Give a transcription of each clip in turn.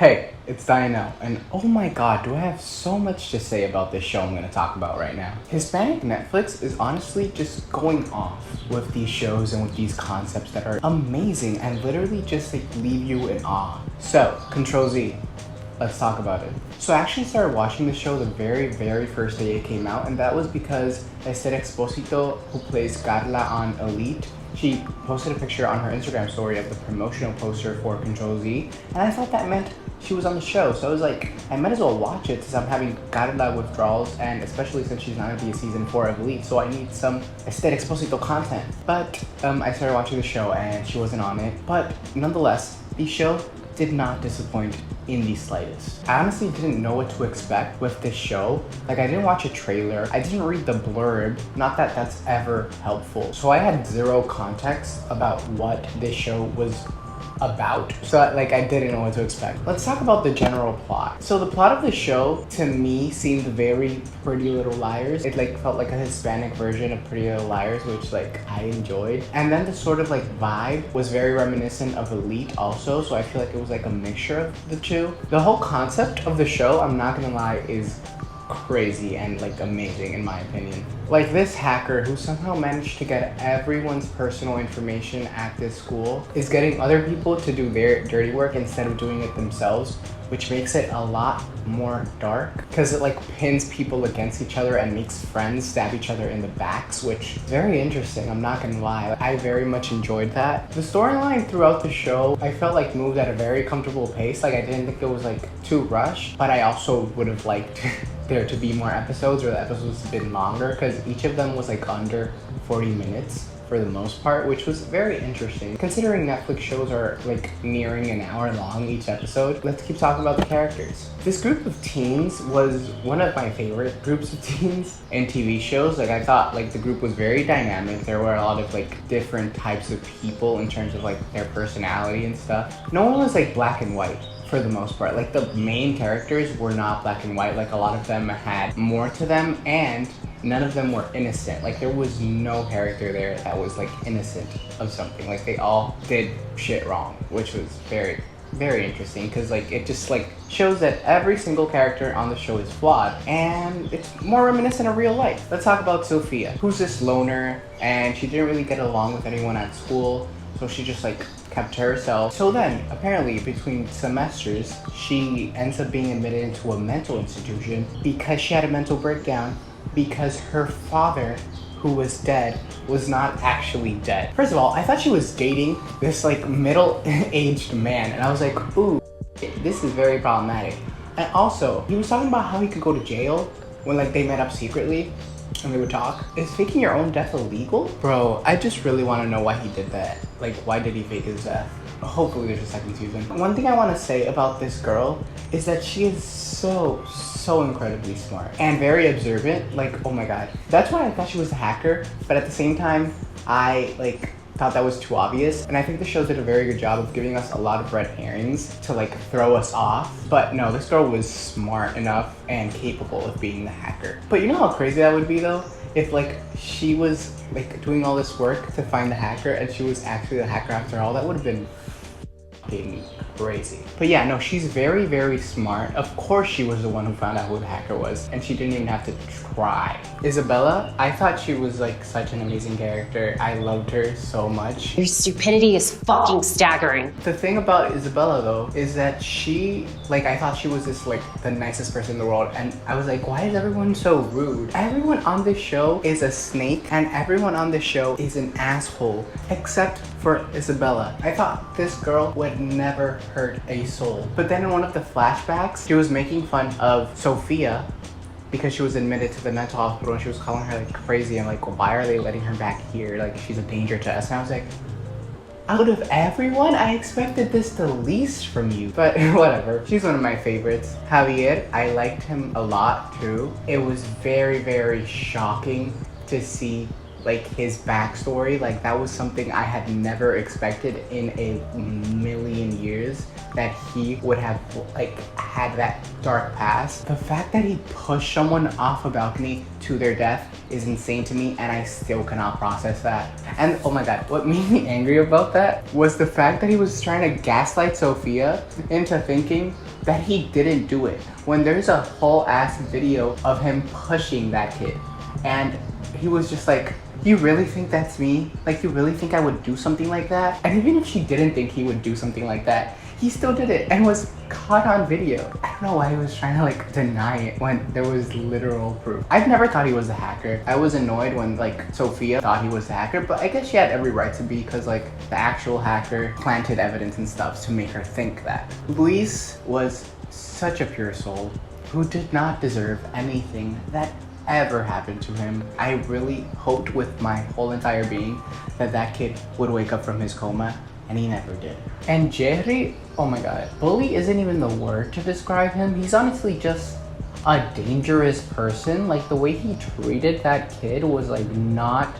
Hey, it's Dianel, and oh my god, do I have so much to say about this show I'm gonna talk about right now. Hispanic Netflix is honestly just going off with these shows and with these concepts that are amazing and literally just like leave you in awe. So, Control Z. Let's talk about it. So I actually started watching the show the very first day it came out, and that was because Esther Exposito, who plays Carla on Elite, she posted a picture on her Instagram story of the promotional poster for Control Z, and I thought that meant she was on the show. So I was like, I might as well watch it since I'm having Carla withdrawals, and especially since she's not gonna be a season 4 of Elite, so I need some Esther Exposito content. But I started watching the show and she wasn't on it. But nonetheless, the show did not disappoint in the slightest. I honestly didn't know what to expect with this show. Like, I didn't watch a trailer, I didn't read the blurb, not that that's ever helpful. So I had zero context about what this show was about. So like, I didn't know what to expect. Let's talk about the general plot. So the plot of the show to me seemed very Pretty Little Liars. It like felt like a Hispanic version of Pretty Little Liars, which like I enjoyed. And then the sort of like vibe was very reminiscent of Elite also. So I feel like it was like a mixture of the two. The whole concept of the show, I'm not gonna lie, is crazy and like amazing in my opinion. Like, this hacker who somehow managed to get everyone's personal information at this school is getting other people to do their dirty work instead of doing it themselves, which makes it a lot more dark because it like pins people against each other and makes friends stab each other in the backs, which is very interesting, I'm not gonna lie. I very much enjoyed that. The storyline throughout the show I felt like moved at a very comfortable pace. Like, I didn't think it was like too rushed, but I also would have liked there to be more episodes, or the episodes have been longer, because each of them was like under 40 minutes for the most part, which was very interesting. Considering Netflix shows are like nearing an hour long each episode, let's keep talking about the characters. This group of teens was one of my favorite groups of teens in TV shows. Like, I thought like the group was very dynamic. There were a lot of like different types of people in terms of like their personality and stuff. No one was like black and white for the most part. Like, the main characters were not black and white. Like, a lot of them had more to them, and none of them were innocent. Like, there was no character there that was like innocent of something. Like, they all did shit wrong, which was very interesting, because like it just like shows that every single character on the show is flawed, and it's more reminiscent of real life. Let's talk about Sophia, who's this loner, and she didn't really get along with anyone at school, so she just like kept to herself. So then, apparently, between semesters, she ends up being admitted into a mental institution because she had a mental breakdown because her father, who was dead, was not actually dead. First of all, I thought she was dating this like middle-aged man, and I was like, ooh, this is very problematic. And also, he was talking about how he could go to jail when like they met up secretly and they would talk. Is faking your own death illegal? Bro, I just really want to know why he did that. Like, why did he fake his death? Hopefully there's a second season. One thing I want to say about this girl is that she is so incredibly smart and very observant. Like, oh my god. That's why I thought she was a hacker, but at the same time, I like thought that was too obvious, and I think the show did a very good job of giving us a lot of red herrings to like throw us off. But no, this girl was smart enough and capable of being the hacker. But you know how crazy that would be though, if like she was like doing all this work to find the hacker and she was actually the hacker after all? That would have been fucking crazy. But yeah, no, she's very smart. Of course she was the one who found out who the hacker was, and she didn't even have to try. Isabella, I thought she was like such an amazing character. I loved her so much. Your stupidity is fucking staggering. The thing about Isabella though is that she, like, I thought she was this like the nicest person in the world, and I was like, why is everyone so rude? Everyone on this show is a snake, and everyone on this show is an asshole except for Isabella. I thought this girl would never hurt a soul. But then in one of the flashbacks, she was making fun of Sophia because she was admitted to the mental hospital, and she was calling her like crazy and like, why are they letting her back here? Like, she's a danger to us. And I was like, out of everyone, I expected this the least from you. But whatever, she's one of my favorites. Javier, I liked him a lot too. It was very shocking to see like his backstory. Like, that was something I had never expected in a million years, that he would have like had that dark past. The fact that he pushed someone off a balcony to their death is insane to me, and I still cannot process that. And oh my god, what made me angry about that was the fact that he was trying to gaslight Sophia into thinking that he didn't do it when there's a whole ass video of him pushing that kid. And he was just like, you really think that's me? Like, you really think I would do something like that? And even if she didn't think he would do something like that, he still did it and was caught on video. I don't know why he was trying to like deny it when there was literal proof. I've never thought he was a hacker. I was annoyed when like Sophia thought he was a hacker, but I guess she had every right to be because like the actual hacker planted evidence and stuff to make her think that. Luis was such a pure soul who did not deserve anything that ever happened to him. I really hoped with my whole entire being that that kid would wake up from his coma, and he never did. And Jerry, oh my god, bully isn't even the word to describe him. He's honestly just a dangerous person. Like, the way he treated that kid was like not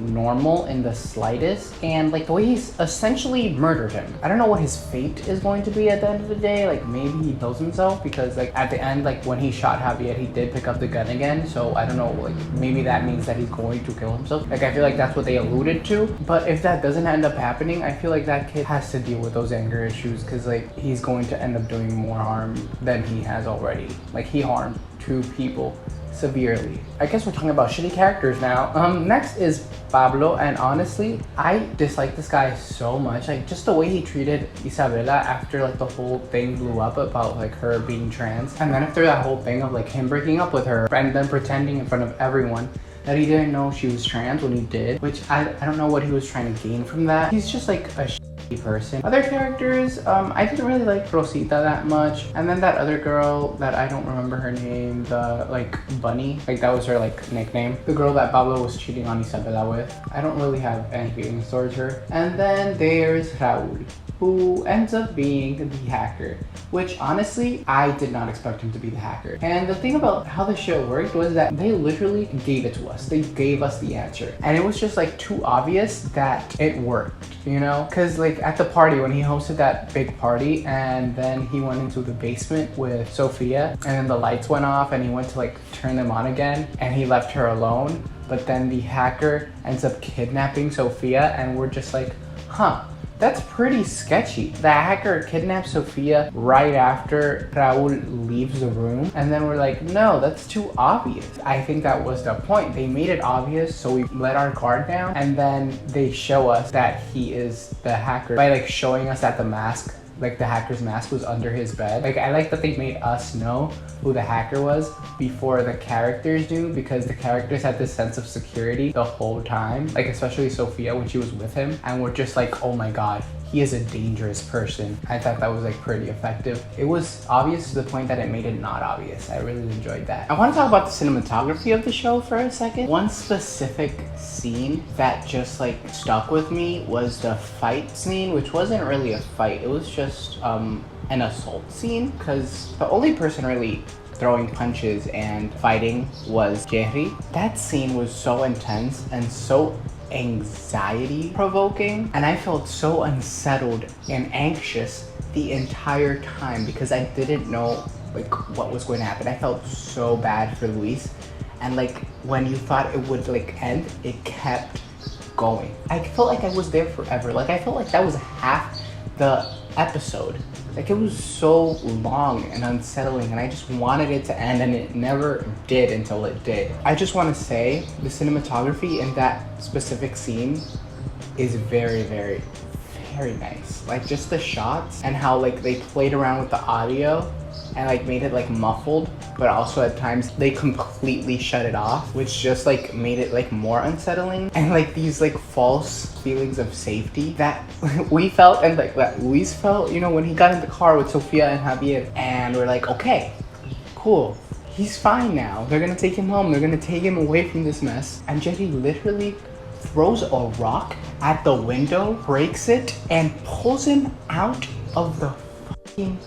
normal in the slightest, and like the way he's essentially murdered him. I don't know what his fate is going to be at the end of the day. Like, maybe he kills himself, because like at the end, like when he shot Javier, he did pick up the gun again, so I don't know, like maybe that means that he's going to kill himself. Like, I feel like that's what they alluded to, but if that doesn't end up happening, I feel like that kid has to deal with those anger issues, because like he's going to end up doing more harm than he has already. Like, he harmed 2 people severely. I guess we're talking about shitty characters now. Next is Pablo, and honestly, I dislike this guy so much. Like, just the way he treated Isabela after like the whole thing blew up about like her being trans, and then after that whole thing of like him breaking up with her and then pretending in front of everyone that he didn't know she was trans when he did, which I don't know what he was trying to gain from that. He's just like a person. Other characters, I didn't really like Rosita that much, and then that other girl that I don't remember her name, the like Bunny, like that was her like nickname, the girl that Pablo was cheating on Isabela with. I don't really have any feelings towards her. And then there's Raul, who ends up being the hacker, which honestly, I did not expect him to be the hacker. And the thing about how the show worked was that they literally gave it to us. They gave us the answer. And it was just like too obvious that it worked, you know? Cause like at the party, when he hosted that big party and then he went into the basement with Sophia and then the lights went off and he went to like turn them on again and he left her alone. But then the hacker ends up kidnapping Sophia, and we're just like, huh, that's pretty sketchy. The hacker kidnaps Sophia right after Raul leaves the room, and then we're like, no, that's too obvious. I think that was the point. They made it obvious, so we let our guard down, and then they show us that he is the hacker by like showing us that the mask, like the hacker's mask, was under his bed. Like, I like that they made us know who the hacker was before the characters do, because the characters had this sense of security the whole time, like especially Sophia when she was with him, and we're just like, oh my god, he is a dangerous person. I thought that was like pretty effective. It was obvious to the point that it made it not obvious. I really enjoyed that. I want to talk about the cinematography of the show for a second. One specific scene that just like stuck with me was the fight scene, which wasn't really a fight. It was just an assault scene, because the only person really throwing punches and fighting was Jerry. That scene was so intense and so anxiety provoking, and I felt so unsettled and anxious the entire time because I didn't know like what was going to happen. I felt so bad for Luis, and like when you thought it would like end, it kept going. I felt like I was there forever. Like, I felt like that was half the episode. Like, it was so long and unsettling, and I just wanted it to end, and it never did until it did. I just want to say the cinematography in that specific scene is very, very, very nice. Like, just the shots and how like they played around with the audio and like made it like muffled, but also at times they completely shut it off, which just like made it like more unsettling, and like these like false feelings of safety that we felt and like that Luis felt, you know, when he got in the car with Sofia and Javier, and we're like, okay, cool, he's fine now. They're gonna take him home. They're gonna take him away from this mess. And Jetty literally throws a rock at the window, breaks it, and pulls him out of the fucking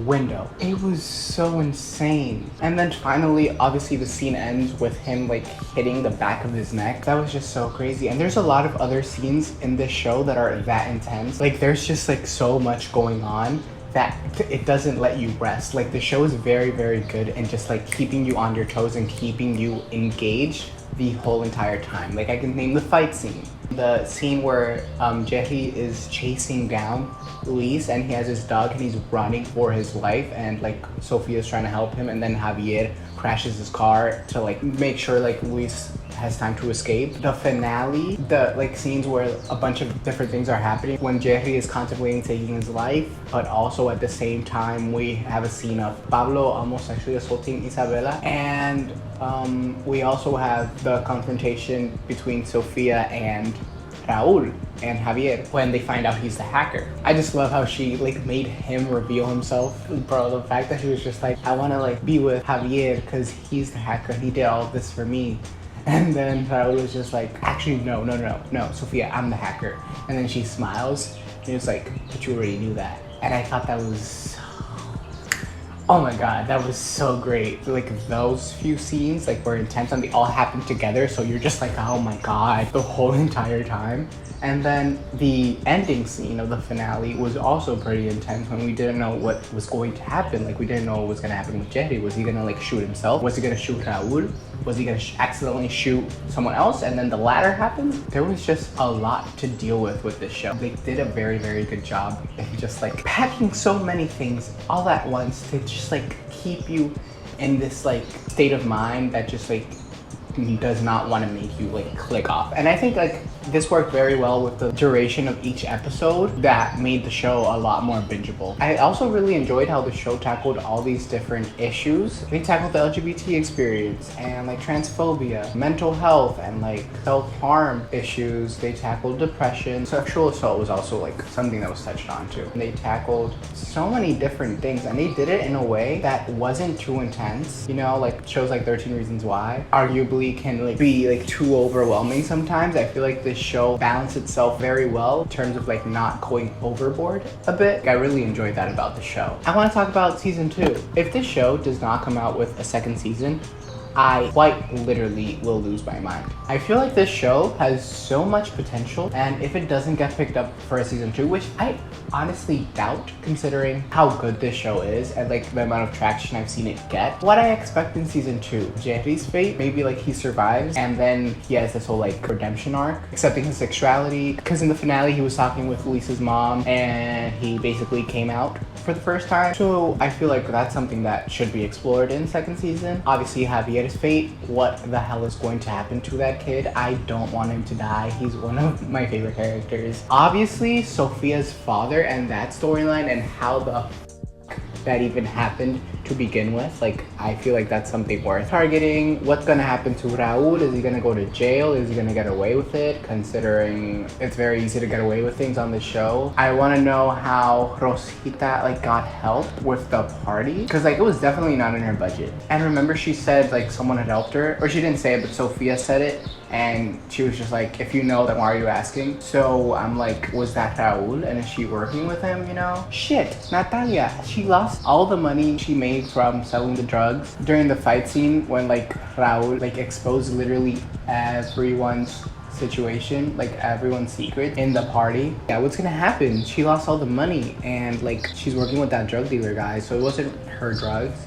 window. It was so insane. And then finally, obviously the scene ends with him like hitting the back of his neck. That was just so crazy. And there's a lot of other scenes in this show that are that intense. Like, there's just like so much going on that it doesn't let you rest. Like, the show is very, very good in just like keeping you on your toes and keeping you engaged the whole entire time. Like I can name the fight scene. The scene where Jerry is chasing down Luis and he has his dog and he's running for his life and like Sophia's trying to help him and then Javier crashes his car to like make sure like Luis has time to escape. The finale, the like scenes where a bunch of different things are happening when Jerry is contemplating taking his life, but also at the same time we have a scene of Pablo almost sexually assaulting Isabela, and we also have the confrontation between Sofia and Raul and Javier when they find out he's the hacker. I just love how she like made him reveal himself. Bro, the fact that she was just like, I want to like be with Javier because he's the hacker, he did all this for me. And then Raul was just like, actually no, Sofia, I'm the hacker. And then she smiles and he was like, but you already knew that. And I thought that was, oh my god, that was so great. Like those few scenes like were intense and they all happened together, so you're just like, oh my god, the whole entire time. And then the ending scene of the finale was also pretty intense when we didn't know what was going to happen. Like we didn't know what was gonna happen with Jerry. Was he gonna like shoot himself? Was he gonna shoot Raul? Was he gonna accidentally shoot someone else? And then the latter happened. There was just a lot to deal with this show. They did a very, very good job in just like packing so many things all at once to just like keep you in this like state of mind that just like does not want to make you like click off. And I think like this worked very well with the duration of each episode that made the show a lot more bingeable. I also really enjoyed how the show tackled all these different issues. They tackled the LGBT experience and like transphobia, mental health, and like self-harm issues. They tackled depression. Sexual assault was also like something that was touched on too. They tackled so many different things and they did it in a way that wasn't too intense. You know, like shows like 13 Reasons Why arguably can like be like too overwhelming sometimes. I feel like this show balanced itself very well in terms of like not going overboard a bit. I really enjoyed that about the show. I want to talk about season 2. If this show does not come out with a second season, I quite literally will lose my mind. I feel like this show has so much potential, and if it doesn't get picked up for a season 2, which I honestly doubt considering how good this show is and like the amount of traction I've seen it get, what I expect in season 2, Jerry's fate, maybe like he survives and then he has this whole like redemption arc, accepting his sexuality, because in the finale he was talking with Lisa's mom and he basically came out for the first time. So I feel like that's something that should be explored in second season. Obviously Javier's fate, what the hell is going to happen to that kid? I don't want him to die. He's one of my favorite characters. Obviously Sophia's father and that storyline and how the that even happened to begin with, like I feel like that's something worth targeting. What's gonna happen to Raul? Is he gonna go to jail? Is he gonna get away with it, considering it's very easy to get away with things on the show? I want to know how Rosita like got help with the party, because like it was definitely not in her budget. And remember she said like someone had helped her, or she didn't say it but Sophia said it, and she was just like, if you know, then why are you asking? So I'm like, was that Raul? And is she working with him, you know? Shit, Natalia, she lost all the money she made from selling the drugs during the fight scene when like Raul like exposed literally everyone's situation, like everyone's secret in the party. Yeah, what's gonna happen? She lost all the money and like she's working with that drug dealer guy, so it wasn't her drugs.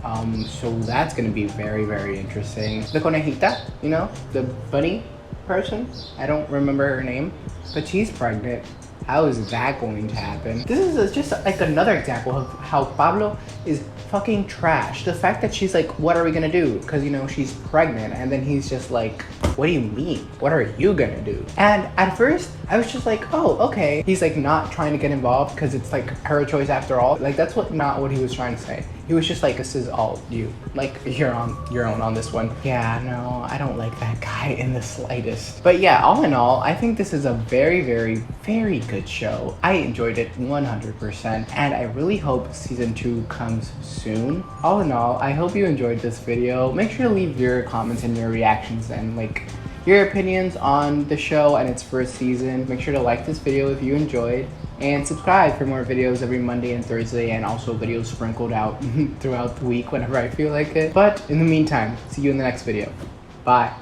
So that's gonna be very, very interesting. The conejita, you know, the bunny person, I don't remember her name, but she's pregnant. How is that going to happen? This is just like another example of how Pablo is fucking trash. The fact that she's like, what are we gonna do? Because you know, she's pregnant, and then he's just like, what do you mean? What are you gonna do? And at first, I was just like, oh, okay. He's like not trying to get involved because it's like her choice after all. Like that's not what he was trying to say. He was just like, this is all you. Like, you're on your own on this one. Yeah, no, I don't like that guy in the slightest. But yeah, all in all, I think this is a very, very, very good show. I enjoyed it 100%, and I really hope season 2 comes soon. All in all, I hope you enjoyed this video. Make sure to leave your comments and your reactions and like your opinions on the show and its first season. Make sure to like this video if you enjoyed, and subscribe for more videos every Monday and Thursday, and also videos sprinkled out throughout the week whenever I feel like it. But in the meantime, see you in the next video. Bye.